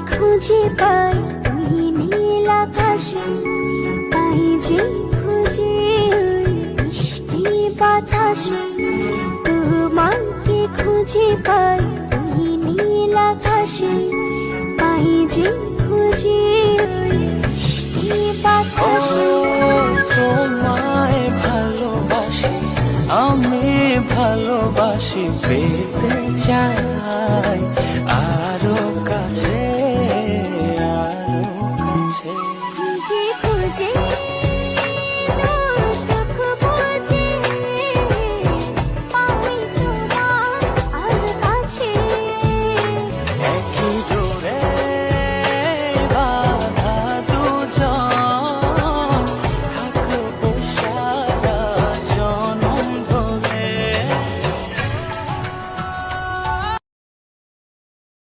খুঁজে পাই ওই নীল আকাশে, পাই যে খুঁজে ওই মিষ্টি বাতাসে। তোমাকে খুঁজে পাই ওই নীল আকাশে, পাই যে খুঁজে ওই মিষ্টি বাতাসে। তোমায় ভালোবাসি, আমি ভালোবাসি, পেতে চাই